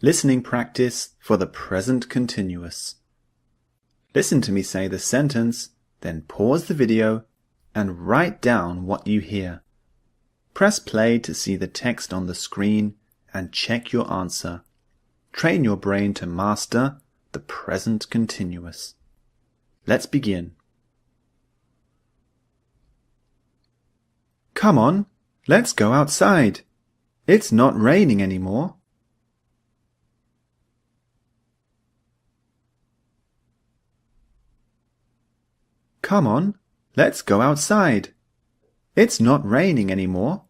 Listening practice for the present continuous. Listen to me say the sentence, then pause the video and write down what you hear. Press play to see the text on the screen and check your answer. Train your brain to master the present continuous. Let's begin. Come on, let's go outside. It's not raining anymore. Come on, let's go outside. It's not raining anymore.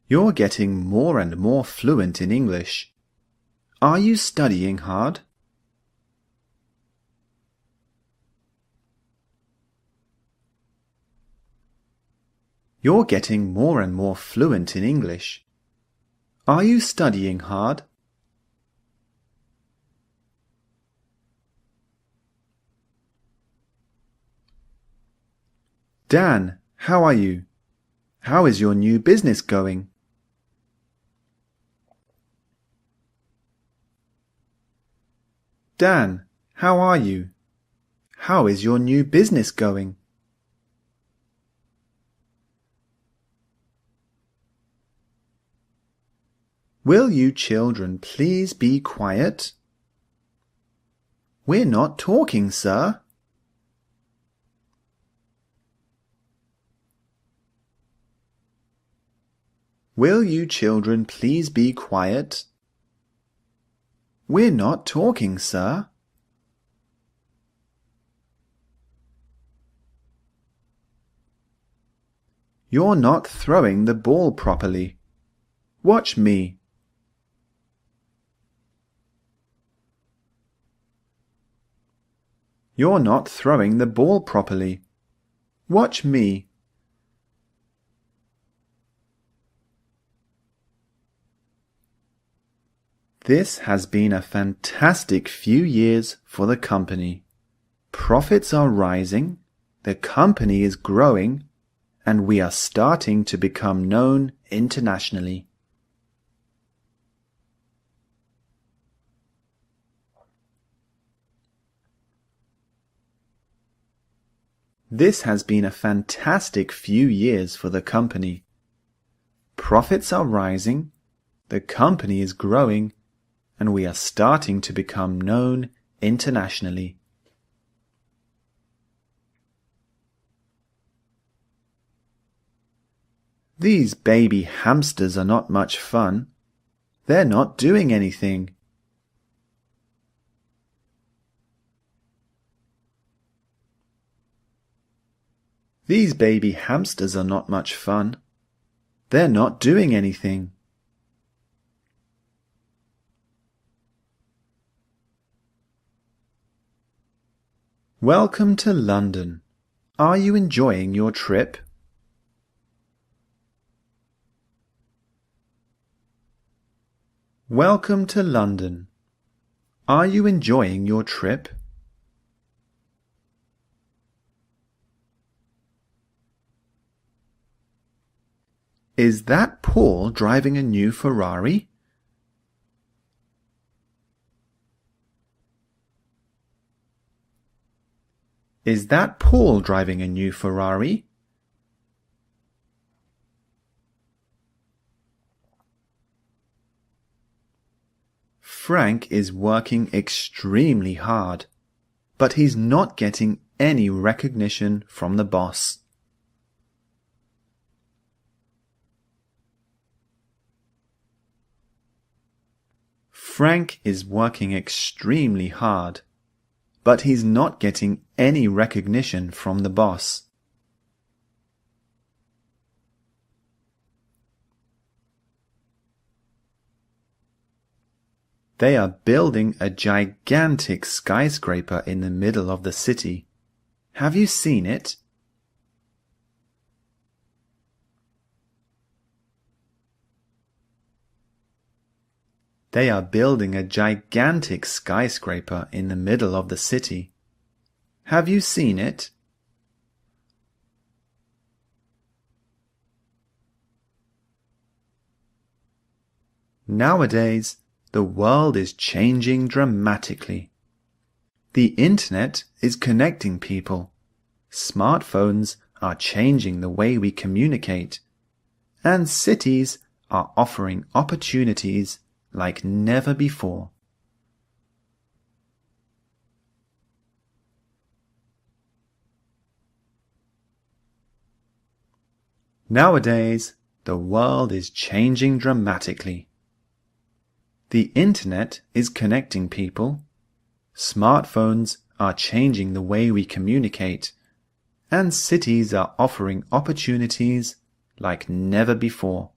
You're getting more and more fluent in English. Are you studying hard? You're getting more and more fluent in English. Are you studying hard? Dan, how are you? How is your new business going? Dan, how are you? How is your new business going? Will you children please be quiet? We're not talking, sir. Will you children please be quiet? We're not talking, sir. You're not throwing the ball properly. Watch me. You're not throwing the ball properly. Watch me. This has been a fantastic few years for the company. Profits are rising, the company is growing, and we are starting to become known internationally. This has been a fantastic few years for the company. Profits are rising, the company is growing, and we are starting to become known internationally. These baby hamsters are not much fun. They're not doing anything. These baby hamsters are not much fun. They're not doing anything. Welcome to London. Are you enjoying your trip? Welcome to London. Are you enjoying your trip? Is that Paul driving a new Ferrari? Is that Paul driving a new Ferrari? Frank is working extremely hard, but he's not getting any recognition from the boss. Frank is working extremely hard, but he's not getting any recognition from the boss. They are building a gigantic skyscraper in the middle of the city. Have you seen it? They are building a gigantic skyscraper in the middle of the city. Have you seen it? Nowadays, the world is changing dramatically. The internet is connecting people. Smartphones are changing the way we communicate. And cities are offering opportunities like never before. Nowadays, the world is changing dramatically. The internet is connecting people. Smartphones are changing the way we communicate. And cities are offering opportunities like never before.